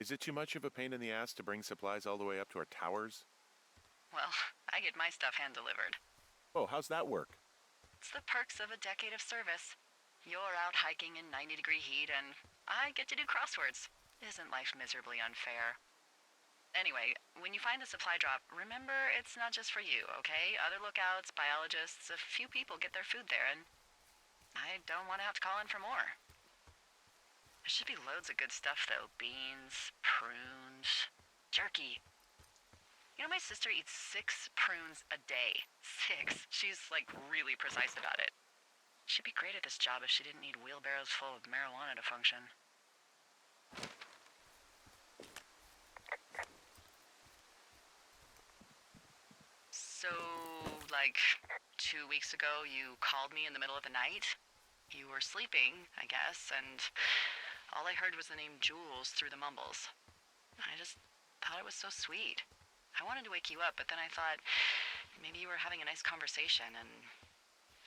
Is it too much of a pain in the ass to bring supplies all the way up to our towers? Well, I get my stuff hand-delivered. Oh, how's that work? It's the perks of a decade of service. You're out hiking in 90-degree heat, and I get to do crosswords. Isn't life miserably unfair? Anyway, when you find a supply drop, remember it's not just for you, okay? Other lookouts, biologists, a few people get their food there, and I don't want to have to call in for more. There should be loads of good stuff, though. Beans, prunes, jerky. You know, my sister eats 6 prunes a day. 6. She's, really precise about it. She'd be great at this job if she didn't need wheelbarrows full of marijuana to function. So, 2 weeks ago, you called me in the middle of the night? You were sleeping, I guess, and all I heard was the name Jules through the mumbles. I just thought it was so sweet. I wanted to wake you up, but then I thought maybe you were having a nice conversation and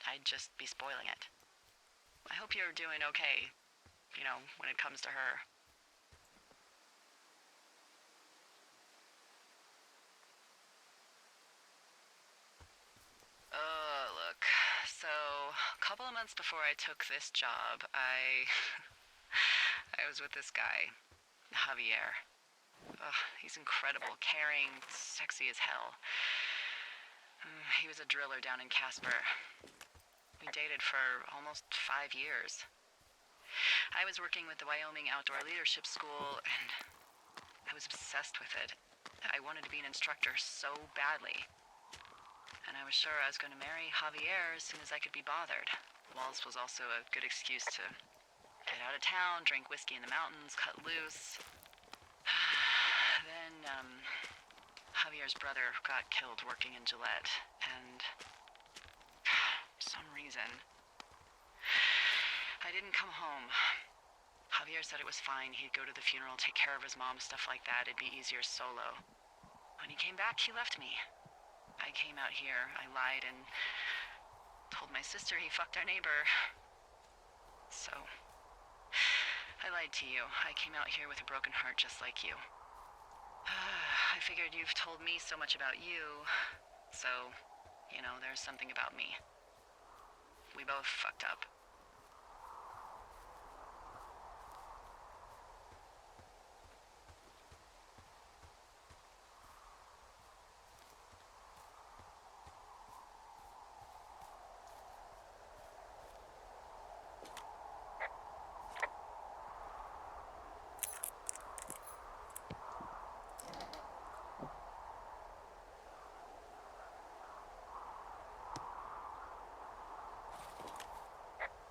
I'd just be spoiling it. I hope you're doing okay, when it comes to her. Look, so a couple of months before I took this job, I was with this guy, Javier. He's incredible, caring, sexy as hell. He was a driller down in Casper. We dated for almost 5 years. I was working with the Wyoming Outdoor Leadership School, and I was obsessed with it. I wanted to be an instructor so badly. And I was sure I was going to marry Javier as soon as I could be bothered. Walls was also a good excuse to get out of town, drink whiskey in the mountains, cut loose. Then, Javier's brother got killed working in Gillette, and for some reason, I didn't come home. Javier said it was fine. He'd go to the funeral, take care of his mom, stuff like that. It'd be easier solo. When he came back, he left me. I came out here, I lied, and told my sister he fucked our neighbor. So, I lied to you. I came out here with a broken heart just like you. I figured you've told me so much about you, so, there's something about me. We both fucked up.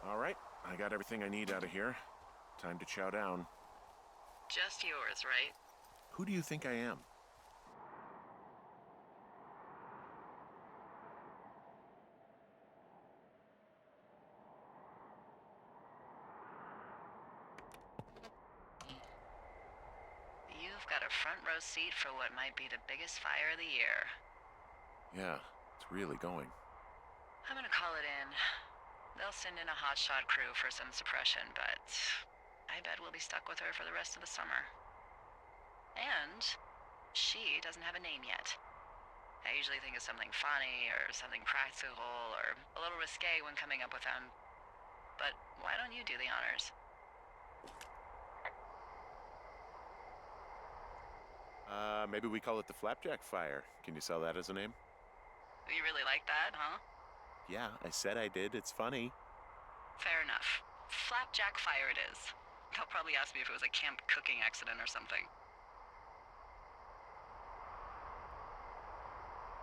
All right, I got everything I need out of here. Time to chow down. Just yours, right? Who do you think I am? You've got a front row seat for what might be the biggest fire of the year. Yeah, it's really going. I'm gonna call it in. They'll send in a hotshot crew for some suppression, but I bet we'll be stuck with her for the rest of the summer. And she doesn't have a name yet. I usually think of something funny or something practical or a little risque when coming up with them. But why don't you do the honors? Maybe we call it the Flapjack Fire. Can you sell that as a name? You really like that, huh? Yeah, I said I did. It's funny. Fair enough. Flapjack Fire it is. They'll probably ask me if it was a camp cooking accident or something.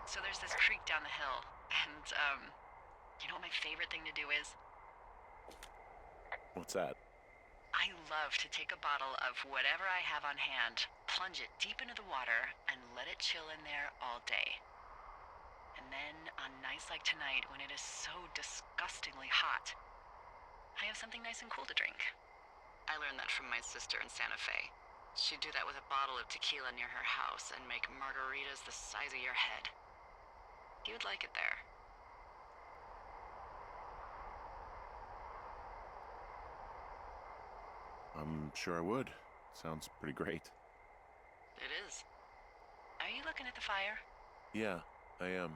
So there's this creek down the hill, and, you know what my favorite thing to do is? What's that? I love to take a bottle of whatever I have on hand, plunge it deep into the water, and let it chill in there all day. And then, on nights like tonight, when it is so disgustingly hot, I have something nice and cool to drink. I learned that from my sister in Santa Fe. She'd do that with a bottle of tequila near her house and make margaritas the size of your head. You would like it there. I'm sure I would. Sounds pretty great. It is. Are you looking at the fire? Yeah, I am.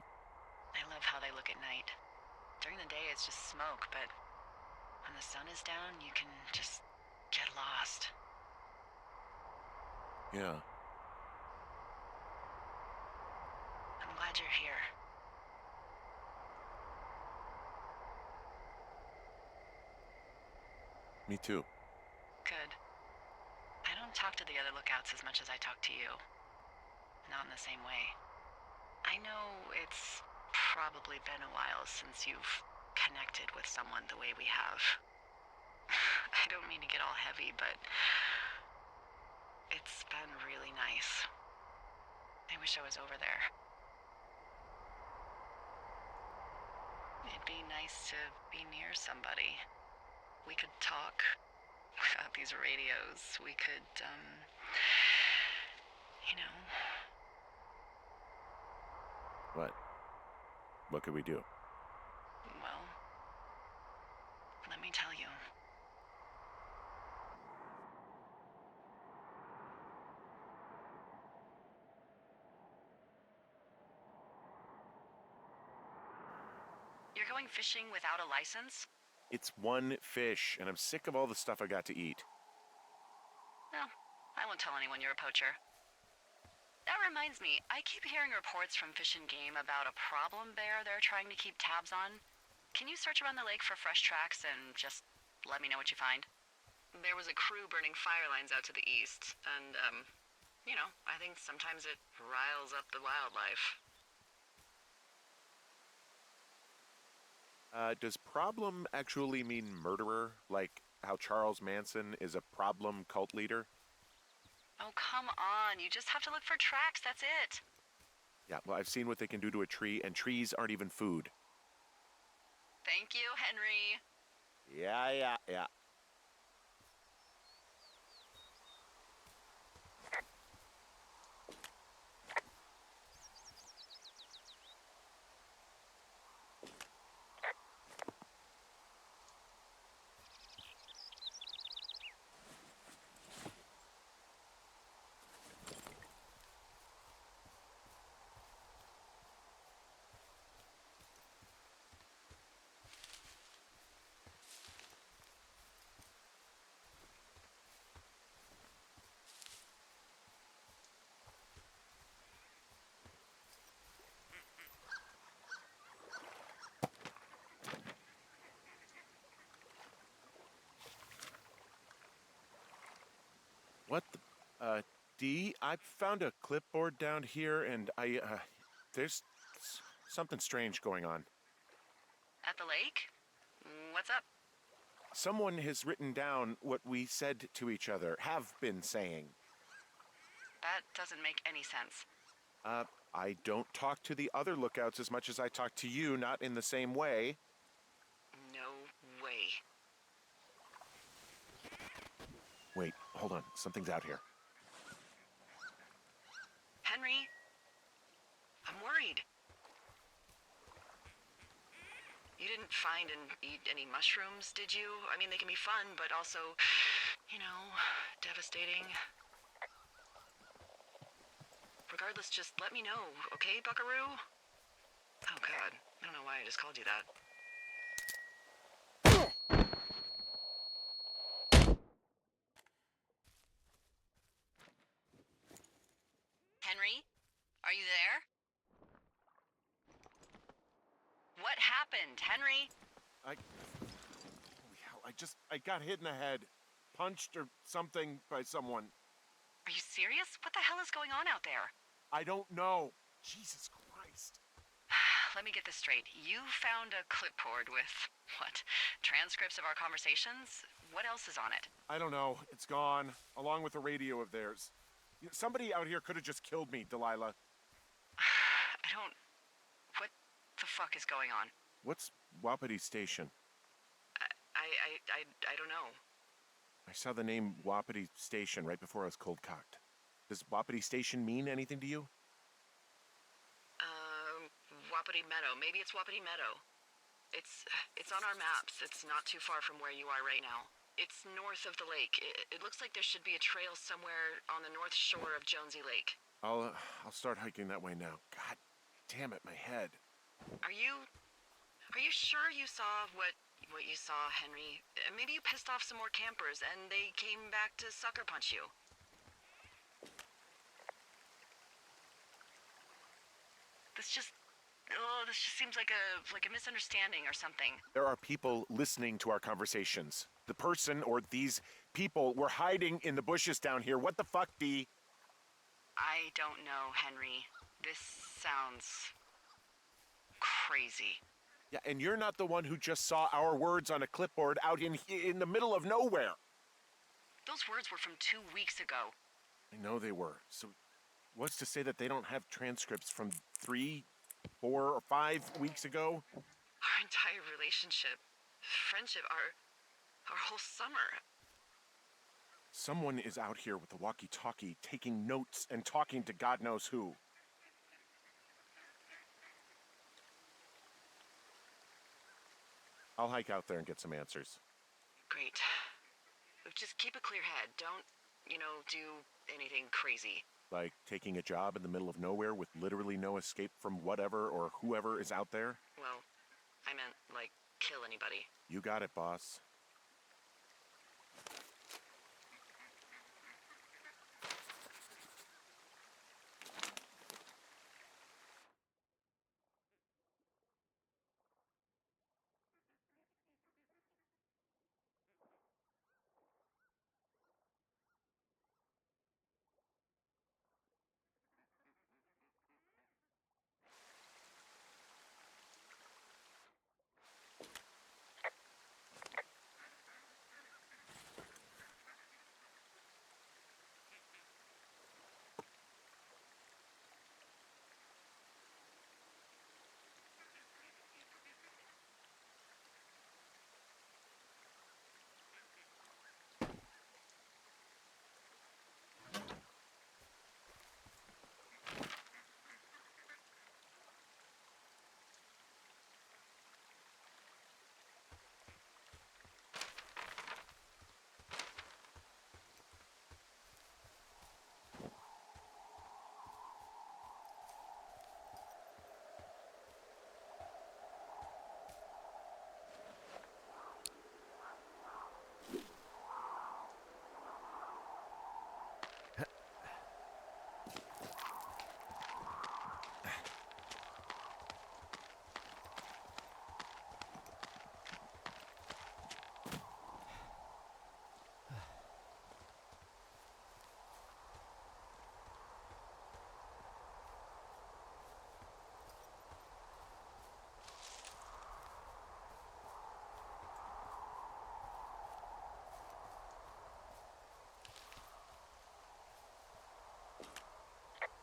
I love how they look at night. During the day, it's just smoke, but when the sun is down, you can just get lost. Yeah. I'm glad you're here. Me too. Good. I don't talk to the other lookouts as much as I talk to you. Not in the same way. I know it's probably been a while since you've connected with someone the way we have. I don't mean to get all heavy, but it's been really nice. I wish I was over there. It'd be nice to be near somebody. We could talk without these radios. We could, you know. What? What could we do? Well, let me tell you. You're going fishing without a license? It's one fish, and I'm sick of all the stuff I got to eat. No, I won't tell anyone you're a poacher. That reminds me, I keep hearing reports from Fish and Game about a problem bear they're trying to keep tabs on. Can you search around the lake for fresh tracks and just let me know what you find? There was a crew burning fire lines out to the east, and, I think sometimes it riles up the wildlife. Does problem actually mean murderer? Like how Charles Manson is a problem cult leader? Oh, come on. You just have to look for tracks, that's it. Yeah, well, I've seen what they can do to a tree, and trees aren't even food. Thank you, Henry. Yeah. What the, D, I found a clipboard down here, and there's something strange going on. At the lake? What's up? Someone has written down what we said to each other, have been saying. That doesn't make any sense. I don't talk to the other lookouts as much as I talk to you, not in the same way. No way. Wait, hold on, something's out here. Henry? I'm worried. You didn't find and eat any mushrooms, did you? I mean, they can be fun, but also, devastating. Regardless, just let me know, okay, buckaroo? Oh, God. I don't know why I just called you that. Henry? Are you there? What happened, Henry? Holy hell, I got hit in the head. Punched or something by someone. Are you serious? What the hell is going on out there? I don't know. Jesus Christ. Let me get this straight. You found a clipboard with, what, transcripts of our conversations? What else is on it? I don't know. It's gone, along with a radio of theirs. Somebody out here could have just killed me, Delilah. What the fuck is going on? What's Wapiti Station? I don't know. I saw the name Wapiti Station right before I was cold-cocked. Does Wapiti Station mean anything to you? Wapiti Meadow. Maybe it's Wapiti Meadow. It's on our maps. It's not too far from where you are right now. It's north of the lake. It looks like there should be a trail somewhere on the north shore of Jonesy Lake. I'll start hiking that way now. God damn it, my head. Are you sure you saw what you saw, Henry? Maybe you pissed off some more campers and they came back to sucker punch you. This just seems like a misunderstanding or something. There are people listening to our conversations. The person or these people were hiding in the bushes down here. What the fuck, Dee? I don't know, Henry. This sounds crazy. Yeah, and you're not the one who just saw our words on a clipboard out in the middle of nowhere. Those words were from 2 weeks ago. I know they were. So what's to say that they don't have transcripts from 3, 4, or 5 weeks ago? Our entire relationship, friendship, our whole summer. Someone is out here with a walkie-talkie taking notes and talking to God knows who. I'll hike out there and get some answers. Great. Just keep a clear head. Don't, do anything crazy. Like taking a job in the middle of nowhere with literally no escape from whatever or whoever is out there? Well, I meant, kill anybody. You got it, boss.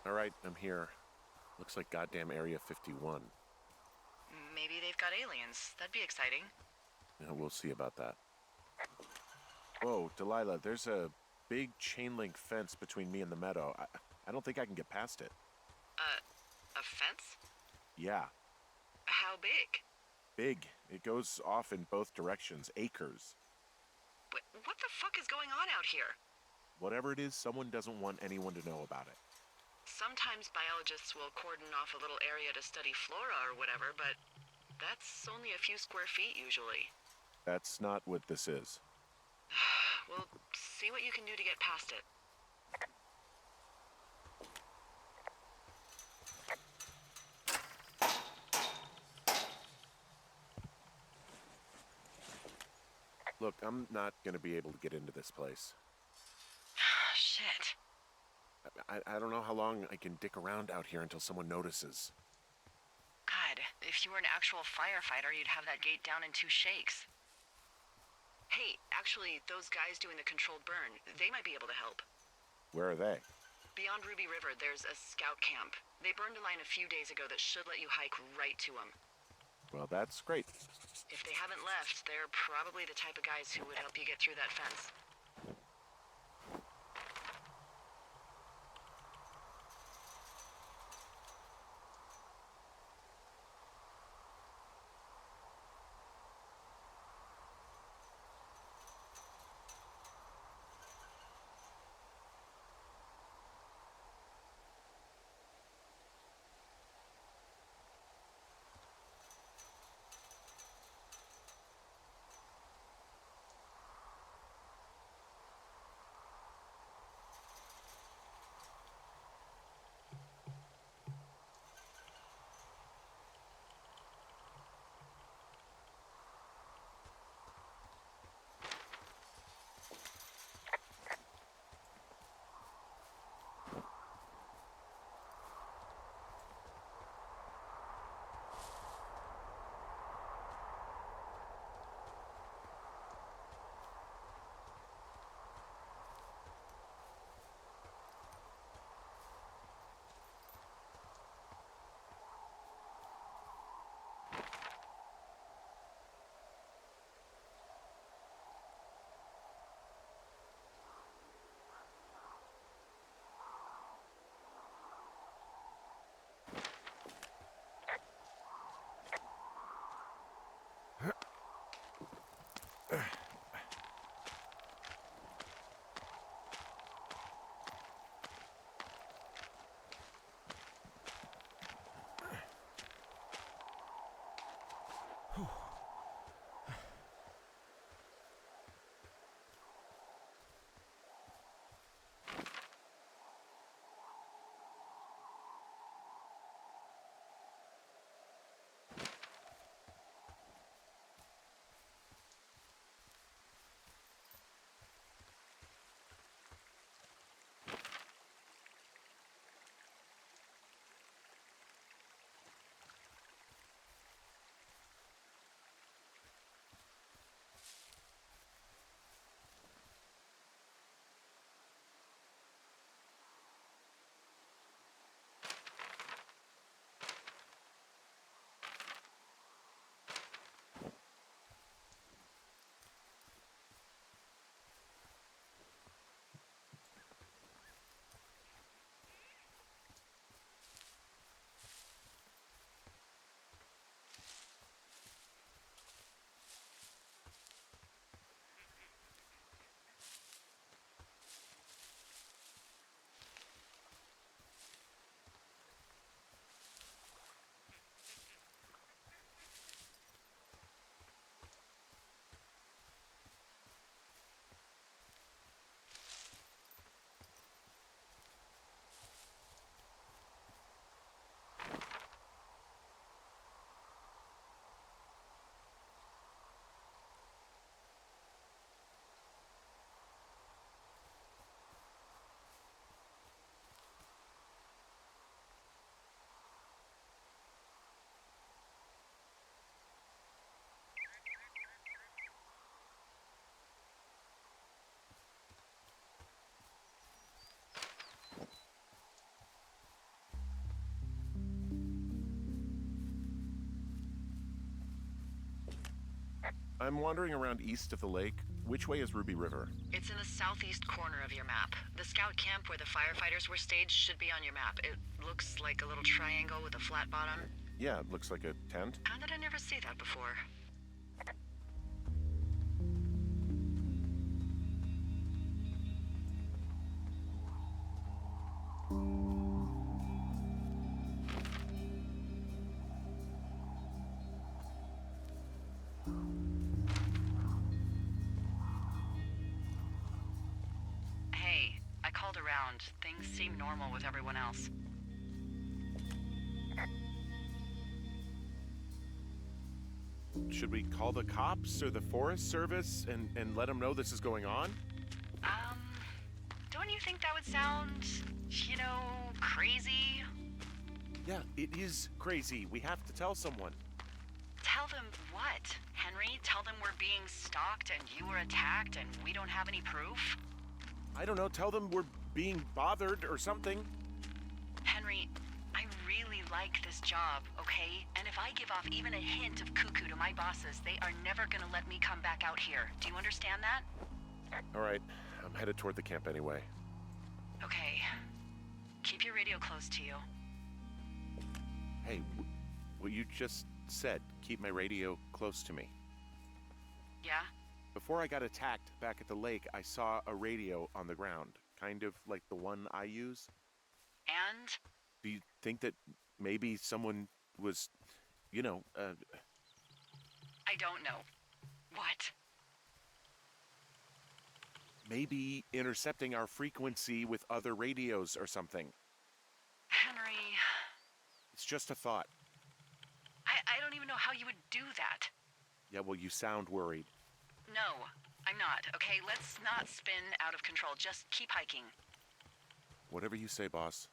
All right, I'm here. Looks like goddamn Area 51. Maybe they've got aliens. That'd be exciting. Yeah, we'll see about that. Whoa, Delilah, there's a big chain link fence between me and the meadow. I don't think I can get past it. A fence? Yeah, How big? big. It goes off in both directions, acres. What the fuck is going on out here? Whatever it is, someone doesn't want anyone to know about it. Sometimes biologists will cordon off a little area to study flora or whatever, but that's only a few square feet usually. That's not what this is. Well, see what you can do to get past it. Look, I'm not gonna be able to get into this place. Shit. I don't know how long I can dick around out here until someone notices. God, if you were an actual firefighter, you'd have that gate down in 2 shakes. Hey, actually, those guys doing the controlled burn, they might be able to help. Where are they? Beyond Ruby River, there's a scout camp. They burned a line a few days ago that should let you hike right to them. Well, that's great. If they haven't left, they're probably the type of guys who would help you get through that fence. I'm wandering around east of the lake. Which way is Ruby River? It's in the southeast corner of your map. The scout camp where the firefighters were staged should be on your map. It looks like a little triangle with a flat bottom. Yeah, it looks like a tent. How did I never see that before? Hey, I called around. Things seem normal with everyone else. Should we call the cops or the Forest Service and let them know this is going on? Don't you think that would sound, crazy? Yeah, it is crazy. We have to tell someone. Tell them what, Henry? Tell them we're being stalked and you were attacked and we don't have any proof? I don't know, tell them we're being bothered or something. Henry, I really like this job, okay? And if I give off even a hint of cuckoo to my bosses, they are never gonna let me come back out here. Do you understand that? All right, I'm headed toward the camp anyway. Okay. Keep your radio close to you. Hey, what you just said, keep my radio close to me. Yeah? Before I got attacked back at the lake, I saw a radio on the ground, kind of like the one I use. And? Do you think that maybe someone was, I don't know. What? maybe intercepting our frequency with other radios or something? Henry... It's just a thought. I don't even know how you would do that. Yeah, well, you sound worried. No, I'm not, okay? Let's not spin out of control. Just keep hiking. Whatever you say, boss.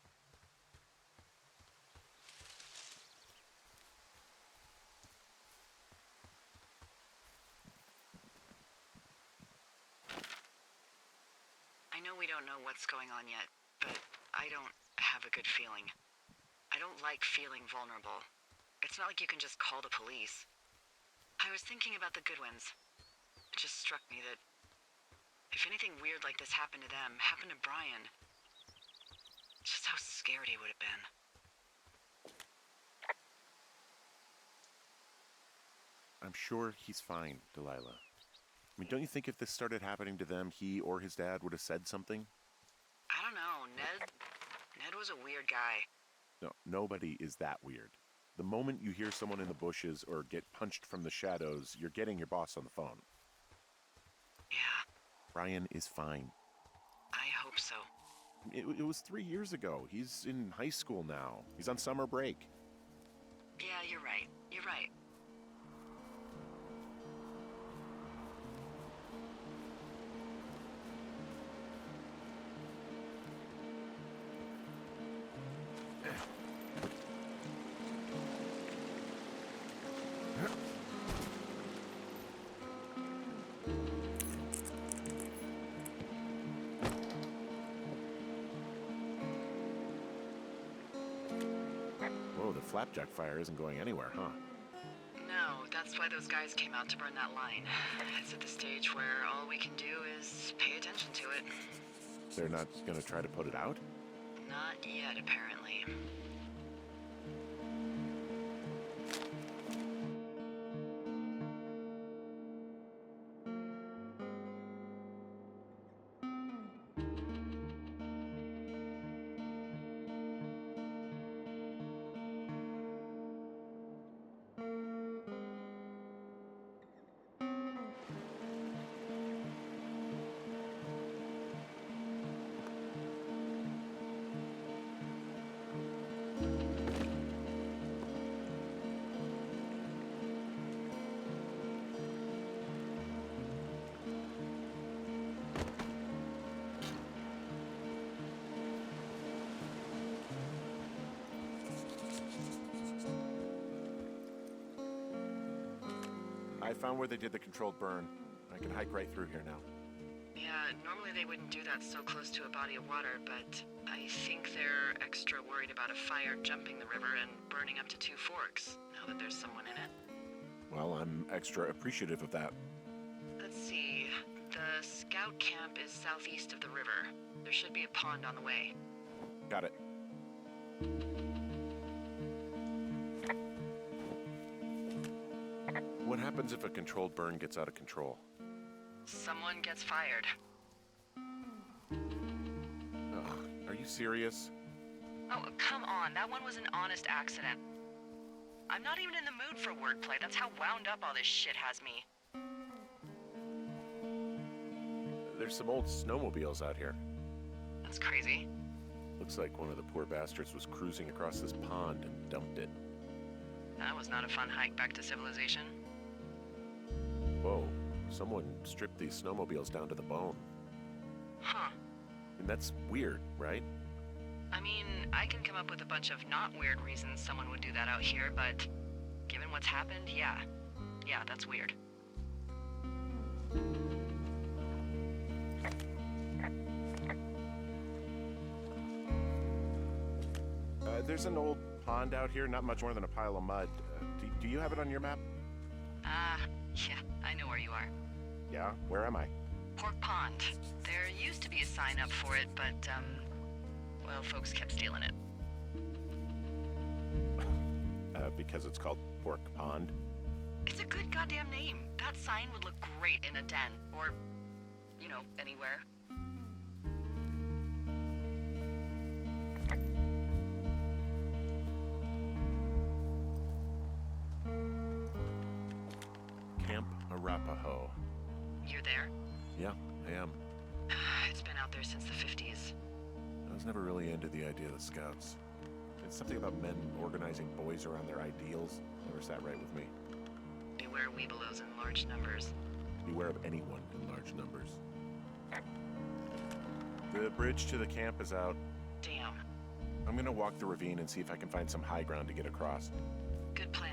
I know we don't know what's going on yet, but I don't have a good feeling. I don't like feeling vulnerable. It's not like you can just call the police. I was thinking about the Goodwins. It just struck me that if anything weird like this happened to them, happened to Brian, just how scared he would have been. I'm sure he's fine, Delilah. I mean, don't you think if this started happening to them, he or his dad would have said something? I don't know, Ned was a weird guy. No, nobody is that weird. The moment you hear someone in the bushes or get punched from the shadows, you're getting your boss on the phone. Yeah. Brian is fine. I hope so. It was 3 years ago. He's in high school now. He's on summer break. Yeah, you're right. You're right. Whoa, the flapjack fire isn't going anywhere, huh? No, that's why those guys came out to burn that line. It's at the stage where all we can do is pay attention to it. They're not gonna try to put it out? Not yet, apparently. I found where they did the controlled burn. I can hike right through here now. Yeah, normally they wouldn't do that so close to a body of water, but I think they're extra worried about a fire jumping the river and burning up to 2 forks, now that there's someone in it. Well, I'm extra appreciative of that. Let's see. The scout camp is southeast of the river. There should be a pond on the way. Got it. What happens if a controlled burn gets out of control? Someone gets fired. Are you serious? Oh, come on. That one was an honest accident. I'm not even in the mood for wordplay. That's how wound up all this shit has me. There's some old snowmobiles out here. That's crazy. Looks like one of the poor bastards was cruising across this pond and dumped it. That was not a fun hike back to civilization. Whoa, someone stripped these snowmobiles down to the bone. Huh. And that's weird, right? I mean, I can come up with a bunch of not weird reasons someone would do that out here, but given what's happened, yeah. Yeah, that's weird. There's an old pond out here, not much more than a pile of mud. Do you have it on your map? Yeah, I know where you are. Yeah, where am I? Pork Pond. There used to be a sign up for it, but, well, folks kept stealing it. Because it's called Pork Pond. It's a good goddamn name. That sign would look great in a den, or, you know, anywhere. Camp Arapaho. You're there? Yeah, I am. It's been out there since the 50s. I was never really into the idea of the Scouts. It's something about men organizing boys around their ideals. Never sat right with me. Beware weebelows in large numbers. Beware of anyone in large numbers. The bridge to the camp is out. Damn. I'm gonna walk the ravine and see if I can find some high ground to get across. Good plan.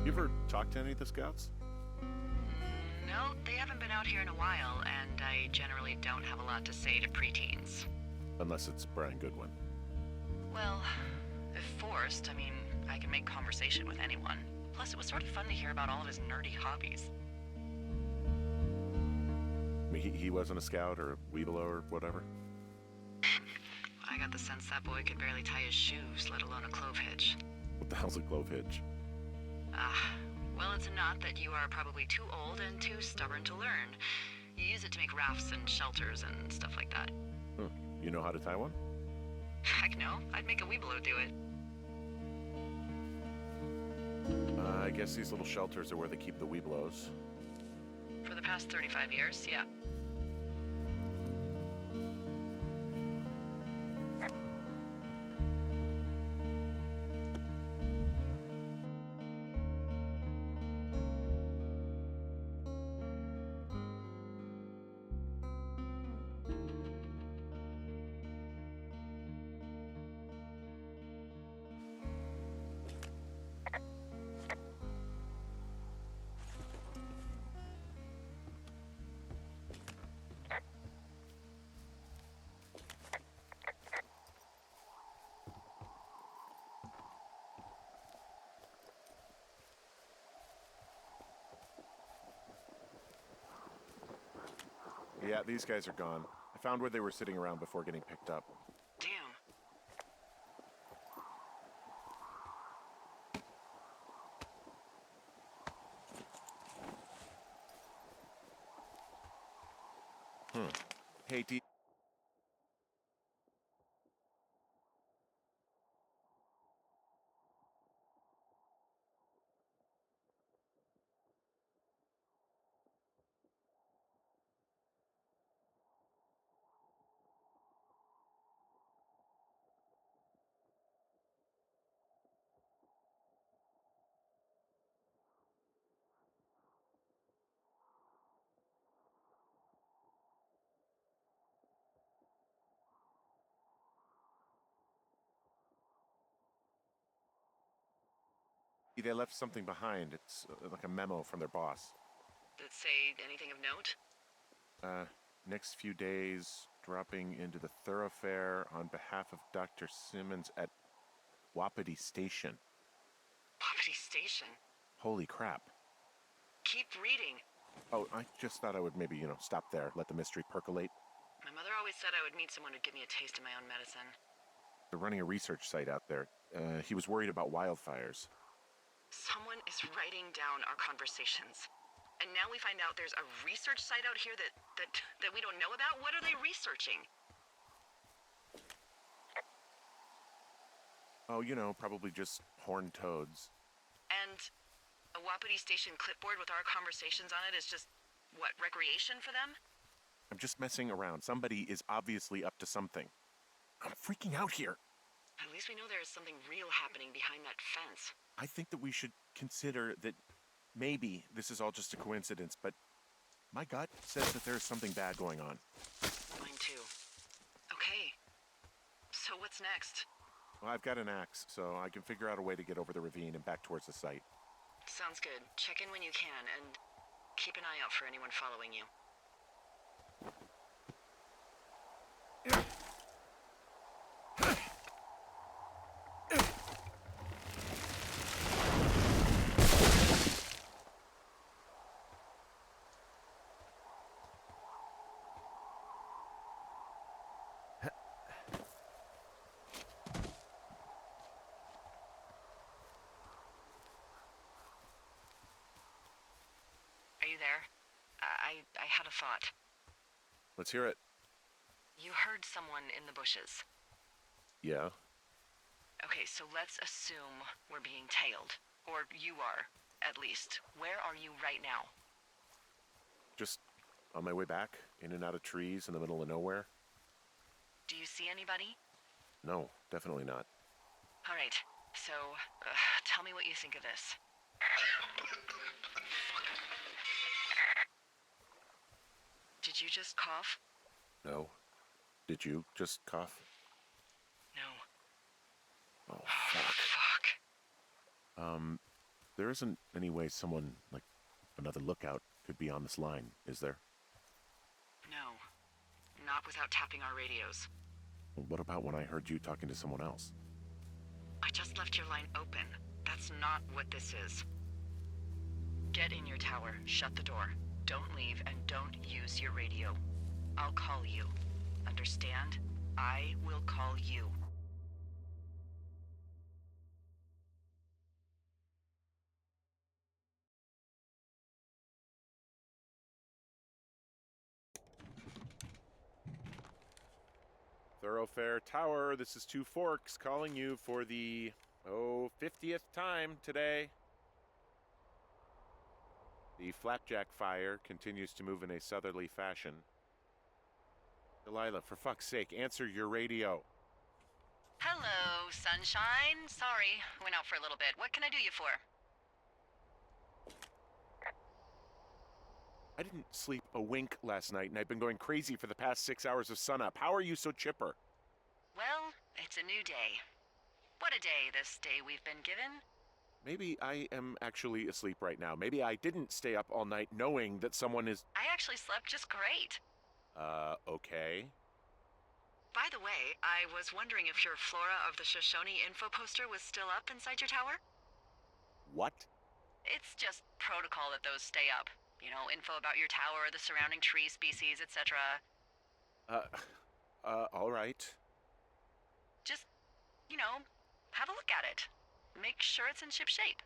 You ever talk to any of the Scouts? No, they haven't been out here in a while, and I generally don't have a lot to say to preteens. Unless it's Brian Goodwin. Well, if forced, I mean, I can make conversation with anyone. Plus, it was sort of fun to hear about all of his nerdy hobbies. I mean, he wasn't a Scout or a Weebelo or whatever? I got the sense that boy could barely tie his shoes, let alone a clove hitch. What the hell's a clove hitch? Well, it's a knot that you are probably too old and too stubborn to learn. You use it to make rafts and shelters and stuff like that. You know how to tie one? Heck no, I'd make a weebelo do it. I guess these little shelters are where they keep the Weebelos. For the past 35 years, yeah. Yeah, these guys are gone. I found where they were sitting around before getting picked up. Damn. Hey, they left something behind. It's like a memo from their boss. Did it say anything of note? Next few days, dropping into the thoroughfare on behalf of Dr. Simmons at Wapiti Station. Wapiti Station? Holy crap. Keep reading. Oh, I just thought I would maybe, stop there, let the mystery percolate. My mother always said I would meet someone who'd give me a taste of my own medicine. They're running a research site out there. He was worried about wildfires. Someone is writing down our conversations. And now we find out there's a research site out here that we don't know about? What are they researching? Oh, probably just horned toads. And a Wapiti Station clipboard with our conversations on it is just, what, recreation for them? I'm just messing around. Somebody is obviously up to something. I'm freaking out here. At least we know there is something real happening behind that fence. I think that we should consider that maybe this is all just a coincidence, but my gut says that there's something bad going on. Mine too. Okay. So what's next? Well, I've got an axe, so I can figure out a way to get over the ravine and back towards the site. Sounds good. Check in when you can, and keep an eye out for anyone following you. Are you there? I had a thought. Let's hear it. You heard someone in the bushes. Yeah? Okay, so let's assume we're being tailed. Or you are, at least. Where are you right now? Just on my way back, in and out of trees in the middle of nowhere? Do you see anybody? No, definitely not. All right, so tell me what you think of this. Did you just cough? No. Did you just cough? No. Oh, fuck. Fuck. There isn't any way someone, like another lookout, could be on this line, is there? No. Not without tapping our radios. Well, what about when I heard you talking to someone else? I just left your line open. That's not what this is. Get in your tower, shut the door. Don't leave, and don't use your radio. I'll call you. Understand? I will call you. Thoroughfare Tower, this is Two Forks calling you for the, 50th time today. The flapjack fire continues to move in a southerly fashion. Delilah, for fuck's sake, answer your radio. Hello, sunshine. Sorry, went out for a little bit. What can I do you for? I didn't sleep a wink last night, and I've been going crazy for the past 6 hours of sunup. How are you so chipper? Well, it's a new day. What a day, this day we've been given. Maybe I am actually asleep right now. Maybe I didn't stay up all night knowing that someone is... I actually slept just great. Okay. By the way, I was wondering if your Flora of the Shoshone info poster was still up inside your tower? What? It's just protocol that those stay up. You know, info about your tower, the surrounding tree species, etc. Uh, all right. Just, you know, have a look at it. Make sure it's in ship shape.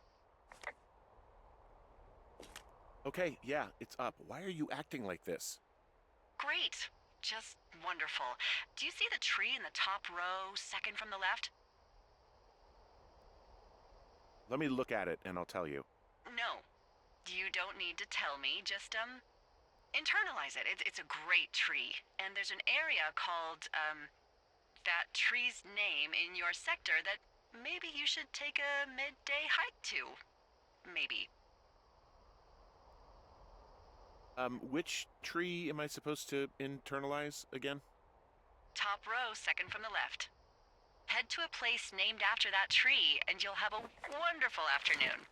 Okay, yeah, it's up. Why are you acting like this? Great. Just wonderful. Do you see the tree in the top row, second from the left? Let me look at it and I'll tell you. No. You don't need to tell me. Just, internalize it. It's a great tree. And there's an area called, that tree's name in your sector that maybe you should take a midday hike to. Maybe. Which tree am I supposed to internalize again? Top row, second from the left. Head to a place named after that tree, and you'll have a wonderful afternoon.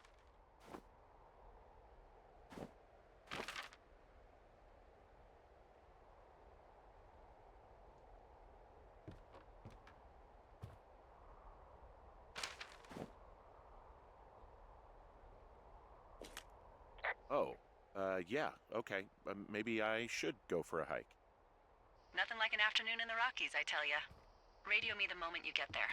Oh, yeah, okay. Maybe I should go for a hike. Nothing like an afternoon in the Rockies, I tell ya. Radio me the moment you get there.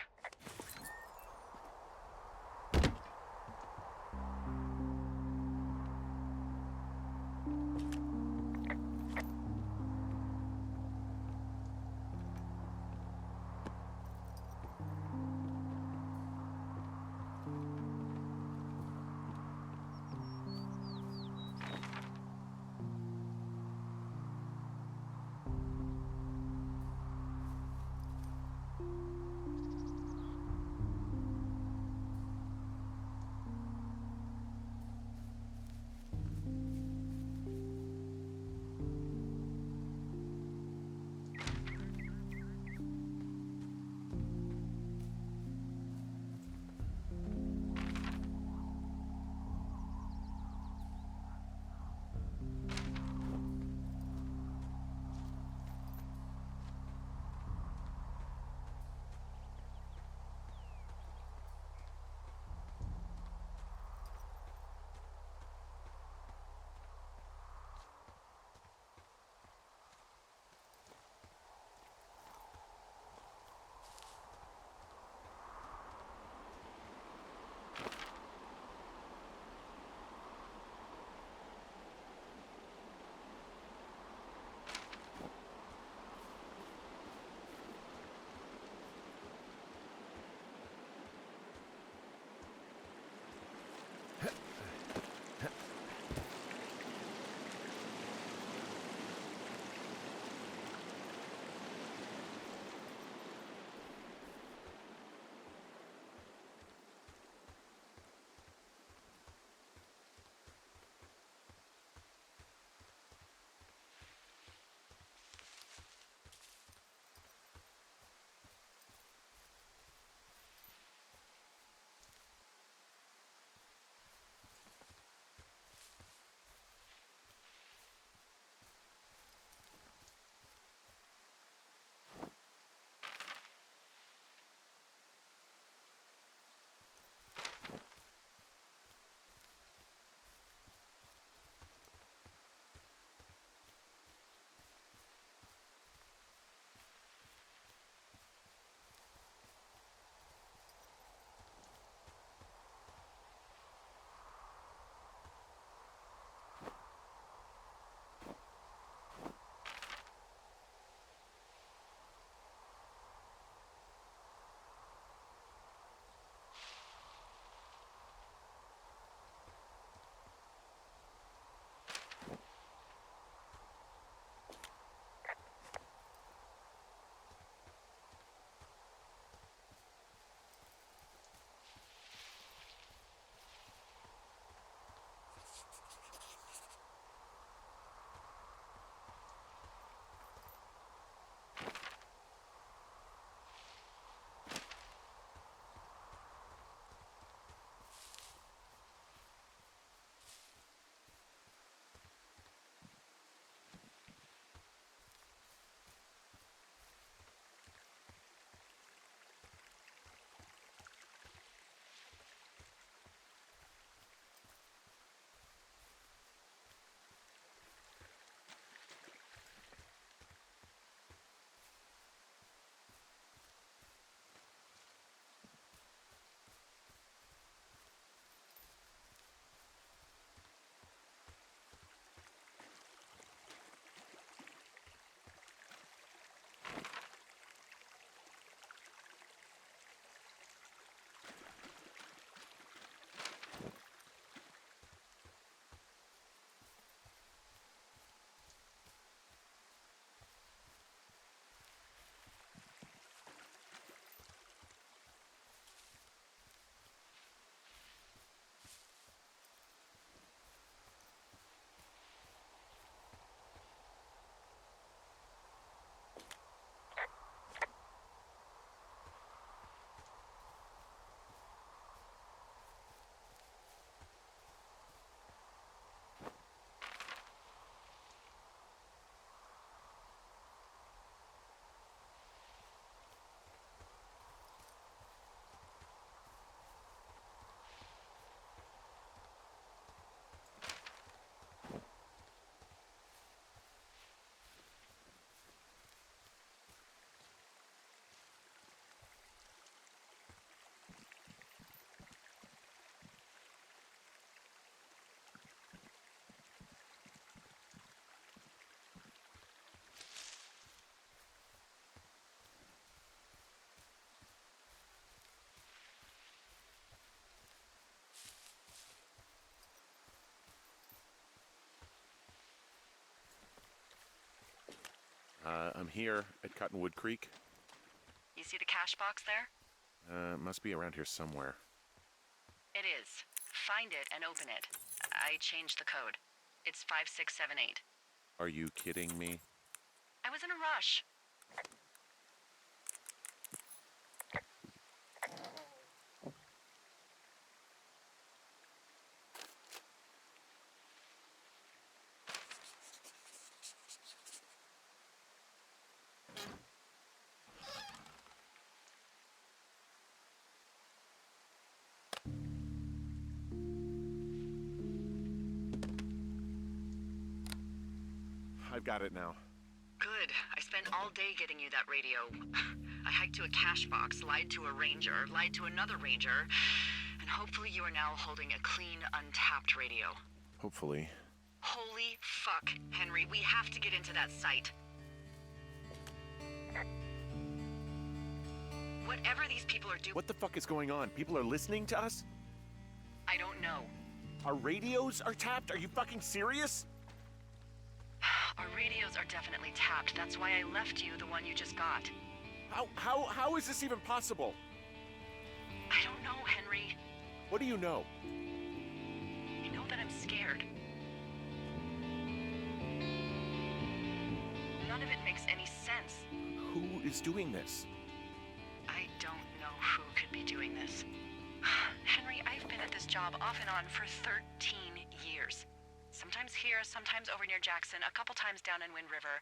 I'm here at Cottonwood Creek. You see the cash box there? It must be around here somewhere. It is. Find it and open it. I changed the code. It's 5678. Are you kidding me? I was in a rush. I've got it now. Good. I spent all day getting you that radio. I hiked to a cash box, lied to a ranger, lied to another ranger, and hopefully you are now holding a clean, untapped radio. Hopefully. Holy fuck, Henry, we have to get into that site. Whatever these people are doing... What the fuck is going on? People are listening to us? I don't know. Our radios are tapped? Are you fucking serious? Our radios are definitely tapped. That's why I left you the one you just got. How is this even possible? I don't know, Henry. What do you know? I know that I'm scared. None of it makes any sense. Who is doing this? I don't know who could be doing this. Henry, I've been at this job off and on for 13 years. Sometimes here, sometimes over near Jackson, a couple times down in Wind River.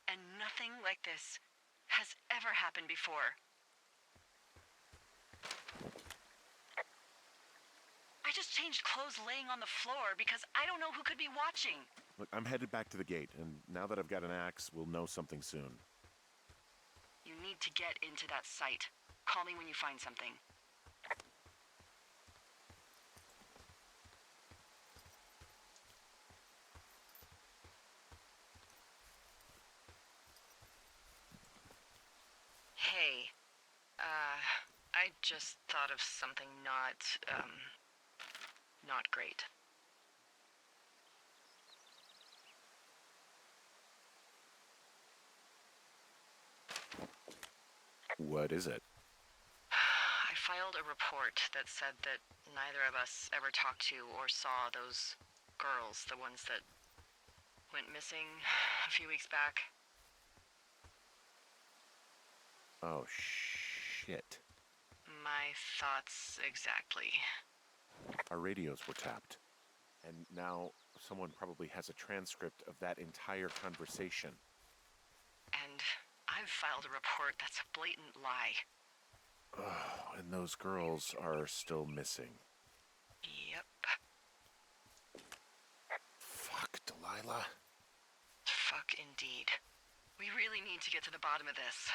And nothing like this has ever happened before. I just changed clothes laying on the floor because I don't know who could be watching. Look, I'm headed back to the gate, and now that I've got an axe, we'll know something soon. You need to get into that site. Call me when you find something. Hey, I just thought of something not great. What is it? I filed a report that said that neither of us ever talked to or saw those girls, the ones that went missing a few weeks back. Oh, shit. My thoughts exactly. Our radios were tapped. And now someone probably has a transcript of that entire conversation. And I've filed a report that's a blatant lie. Oh, and those girls are still missing. Yep. Fuck, Delilah. Fuck indeed. We really need to get to the bottom of this.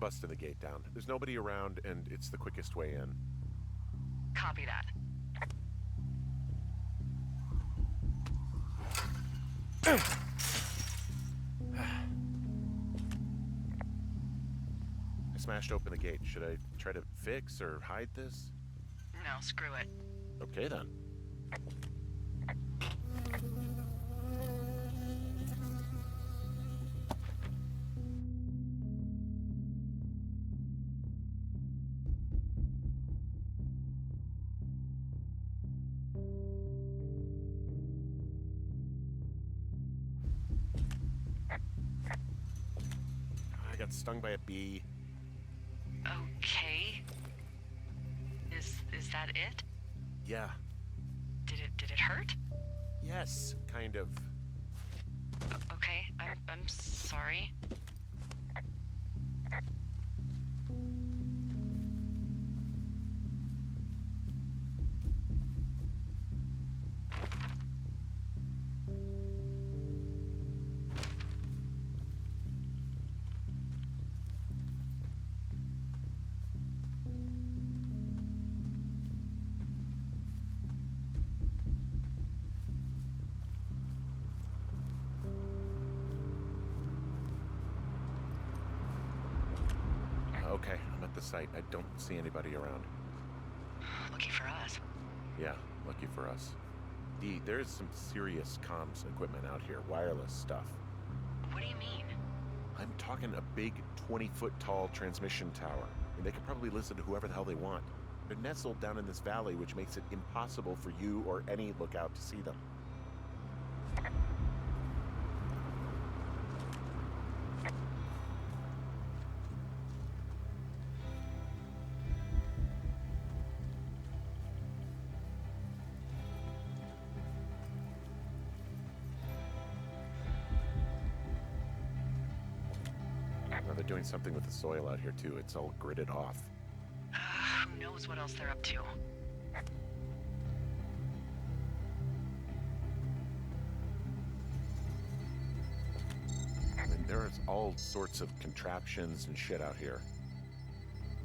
busting the gate down. There's nobody around, and it's the quickest way in. Copy that. I smashed open the gate. Should I try to fix or hide this? No, screw it. Okay, then. I got stung by a bee. Okay. Is that it? Yeah. Did it hurt? Yes, kind of. Okay, I'm sorry. Okay, I'm at the site. I don't see anybody around. Lucky for us. Yeah, lucky for us. Dee, there's some serious comms equipment out here, wireless stuff. What do you mean? I'm talking a big 20-foot tall transmission tower, and they can probably listen to whoever the hell they want. They're nestled down in this valley, which makes it impossible for you or any lookout to see them. Now they're doing something with the soil out here, too. It's all gridded off. Who knows what else they're up to? I mean, there's all sorts of contraptions and shit out here.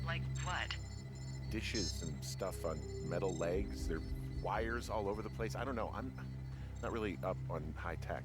Like what? Dishes and stuff on metal legs. There are wires all over the place. I don't know. I'm not really up on high tech.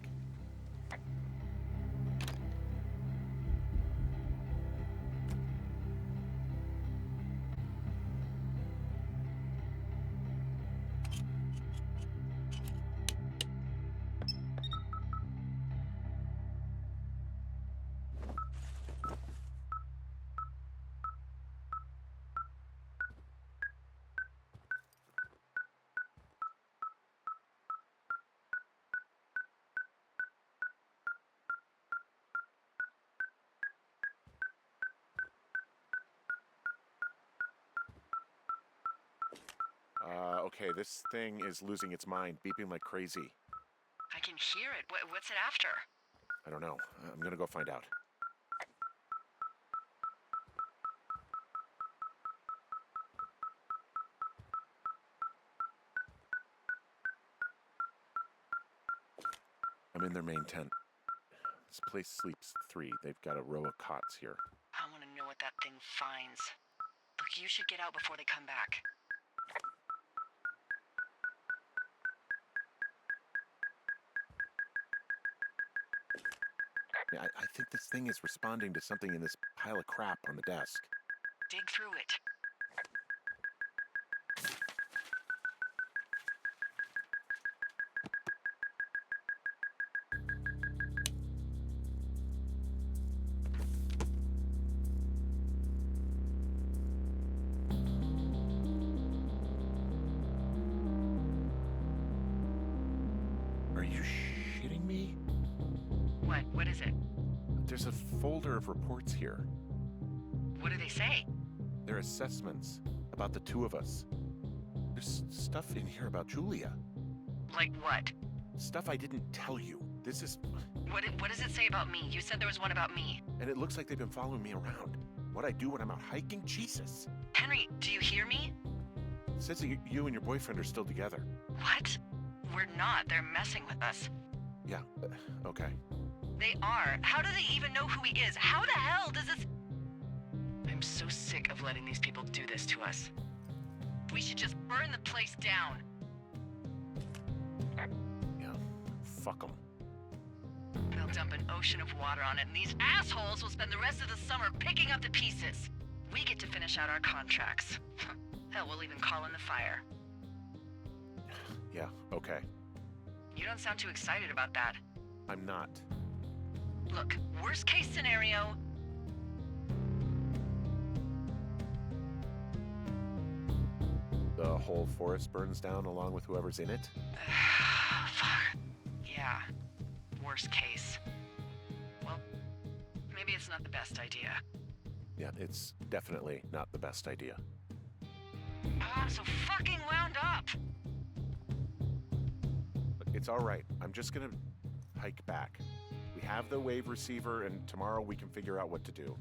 Okay, this thing is losing its mind, beeping like crazy. I can hear it. What's it after? I don't know. I'm gonna go find out. I'm in their main tent. This place sleeps 3. They've got a row of cots here. I want to know what that thing finds. Look, you should get out before they come back. Yeah, I think this thing is responding to something in this pile of crap on the desk. Dig through it. Are you shitting me? What is it? There's a folder of reports here. What do they say? They're assessments about the 2 of us. There's stuff in here about Julia. Like what? Stuff I didn't tell you. This is... What does it say about me? You said there was one about me. And it looks like they've been following me around. What I do when I'm out hiking? Jesus. Henry, do you hear me? It says that you and your boyfriend are still together. What? We're not. They're messing with us. Yeah, okay. They are. How do they even know who he is? How the hell does this... so sick of letting these people do this to us. We should just burn the place down. Yeah, fuck them. They'll dump an ocean of water on it, and these assholes will spend the rest of the summer picking up the pieces. We get to finish out our contracts. Hell, we'll even call in the fire. Yeah, okay. You don't sound too excited about that. I'm not. Look, worst case scenario... The whole forest burns down along with whoever's in it? Fuck. Yeah, worst case. Well, maybe it's not the best idea. Yeah, it's definitely not the best idea. Oh, I'm so fucking wound up! It's all right. I'm just gonna hike back. We have the wave receiver, and tomorrow we can figure out what to do.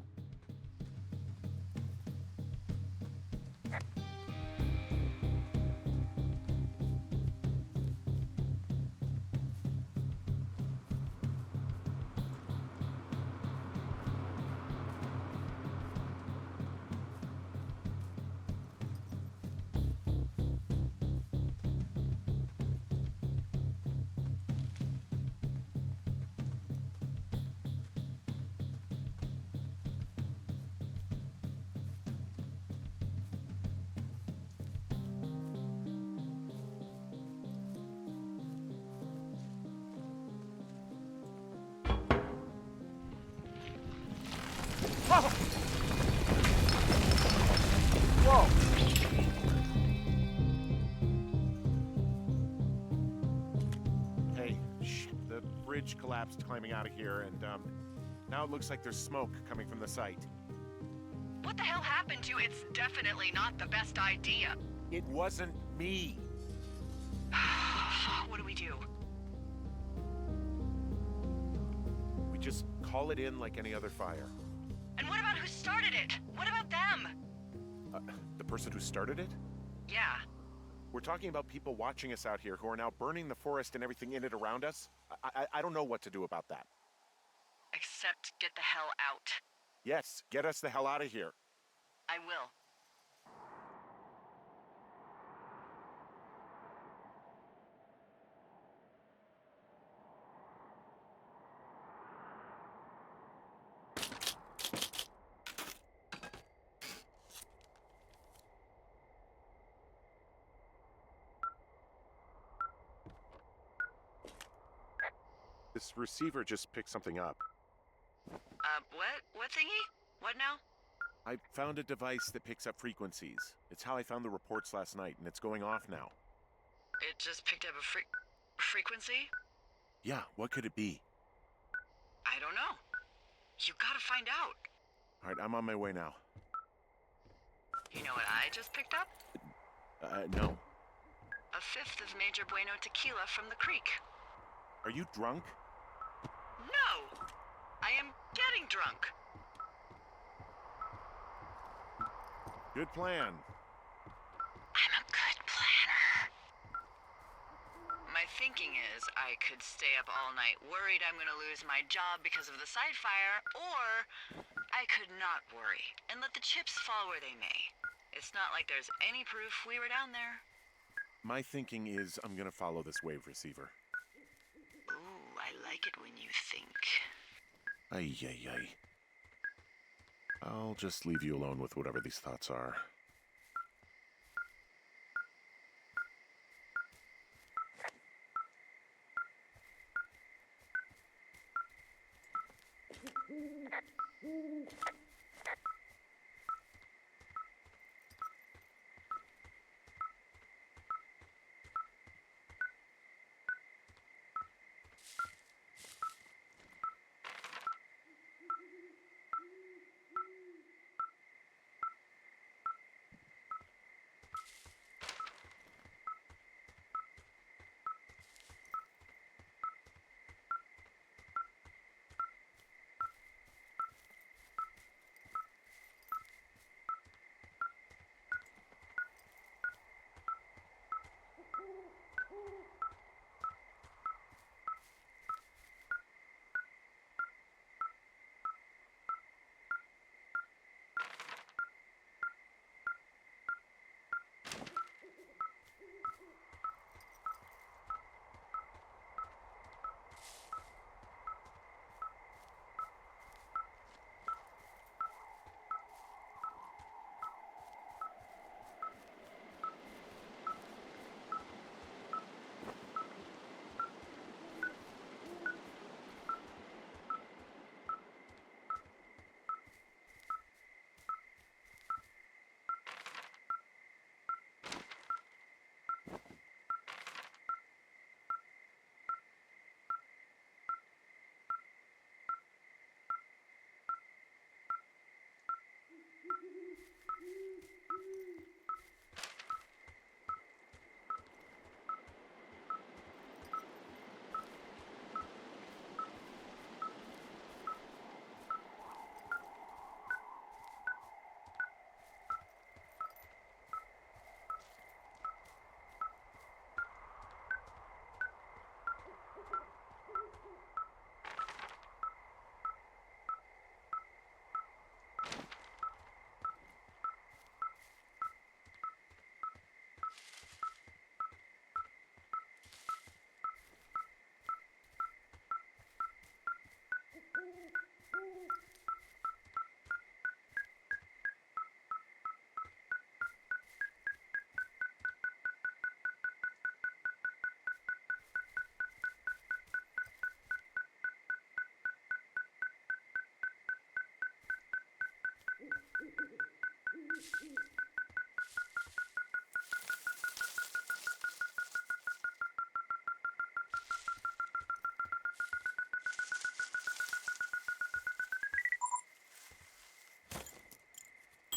Whoa! Hey, shit, the bridge collapsed climbing out of here, and now it looks like there's smoke coming from the site. What the hell happened to you? It's definitely not the best idea. It wasn't me. What do we do? We just call it in like any other fire. And what about who started it? What about them? The person who started it? Yeah. We're talking about people watching us out here who are now burning the forest and everything in it around us. I don't know what to do about that. Except get the hell out. Yes, get us the hell out of here. I will. This receiver just picked something up. What? What thingy? What now? I found a device that picks up frequencies. It's how I found the reports last night, and it's going off now. It just picked up a frequency? Yeah, what could it be? I don't know. You gotta find out. All right, I'm on my way now. You know what I just picked up? No. A fifth of Major Bueno tequila from the creek. Are you drunk? No! I am getting drunk. Good plan. I'm a good planner. My thinking is I could stay up all night worried I'm gonna lose my job because of the side fire, or I could not worry and let the chips fall where they may. It's not like there's any proof we were down there. My thinking is I'm gonna follow this wave receiver. Ooh, I like it when you think. Ay, ay, ay. I'll just leave you alone with whatever these thoughts are.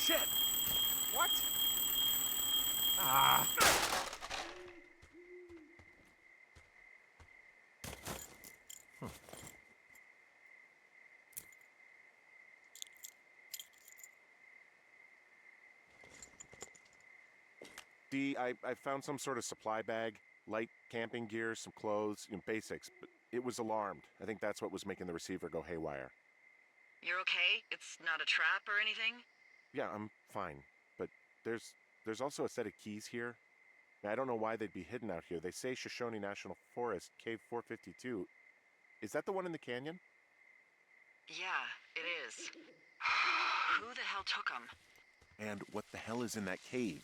Shit! What? Ah! Dee, I found some sort of supply bag, light camping gear, some clothes, basics, but it was alarmed. I think that's what was making the receiver go haywire. You're okay? It's not a trap or anything? Yeah, I'm fine, but there's also a set of keys here. I don't know why they'd be hidden out here. They say Shoshone National Forest, Cave 452. Is that the one in the canyon? Yeah, it is. Who the hell took them? And what the hell is in that cave?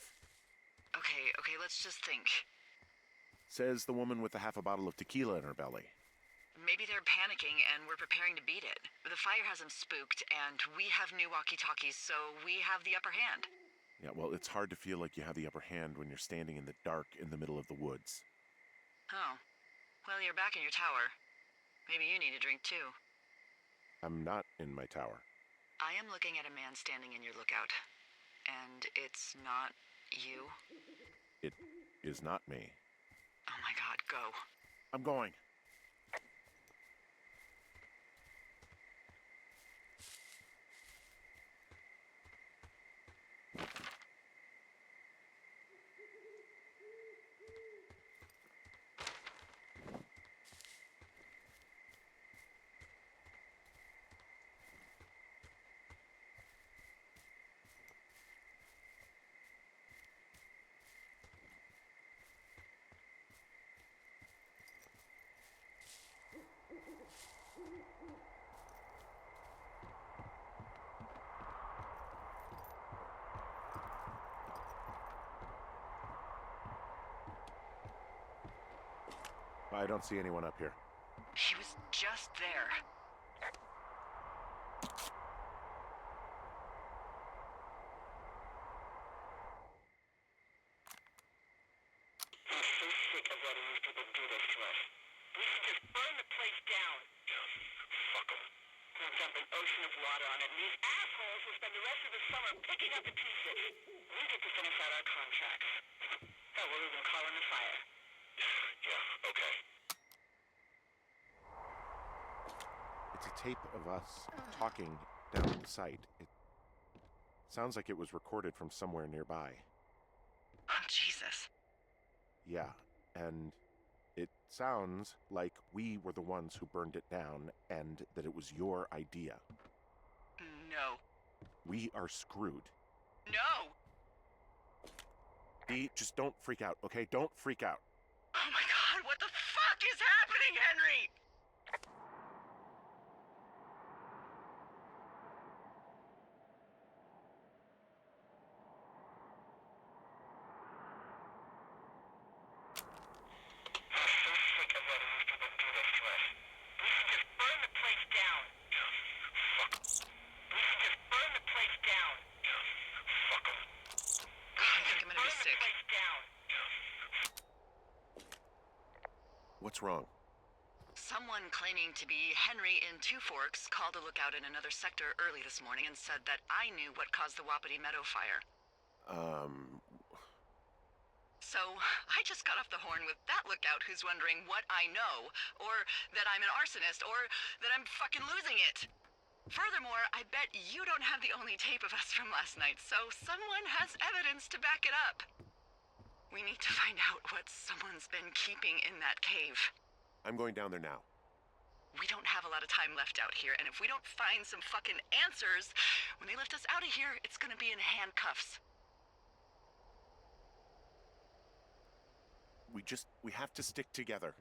Okay, let's just think. Says the woman with a half a bottle of tequila in her belly. Maybe they're panicking and we're preparing to beat it. The fire has them spooked, and we have new walkie-talkies, so we have the upper hand. Yeah, well, it's hard to feel like you have the upper hand when you're standing in the dark in the middle of the woods. Oh. Well, you're back in your tower. Maybe you need a drink, too. I'm not in my tower. I am looking at a man standing in your lookout. And it's not you? It is not me. Oh my god, go. I'm going. I don't see anyone up here. He was just there. I'm so sick of letting these people do this to us. We should just burn the place down. Fuck them. We'll dump an ocean of water on it, and these assholes will spend the rest of the summer picking up the pieces. We get to finish out our contracts. Hell, we'll even call in the fire. Yeah, okay. It's a tape of us talking down at the site. It sounds like it was recorded from somewhere nearby. Oh, Jesus. Yeah, and it sounds like we were the ones who burned it down and that it was your idea. No. We are screwed. No! Dee, just don't freak out, okay? Don't freak out. Oh my god, what the fuck is happening, Henry? I'm so sick of letting these people do this to us. We should just burn the place down. Fuck. We should just burn the place down. Fuck them. I think I'm gonna be sick. Burn the place down. What's wrong? Someone claiming to be Henry in Two Forks called a lookout in another sector early this morning and said that I knew what caused the Wapiti Meadow fire. So, I just got off the horn with that lookout who's wondering what I know, or that I'm an arsonist, or that I'm fucking losing it. Furthermore, I bet you don't have the only tape of us from last night, so someone has evidence to back it up. We need to find out what someone's been keeping in that cave. I'm going down there now. We don't have a lot of time left out here, and if we don't find some fucking answers, when they lift us out of here, it's gonna be in handcuffs. We have to stick together,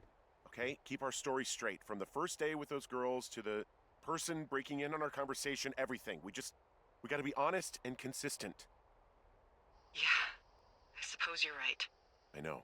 okay? Keep our story straight. From the first day with those girls to the person breaking in on our conversation, everything. We gotta be honest and consistent. Yeah, I suppose you're right. I know.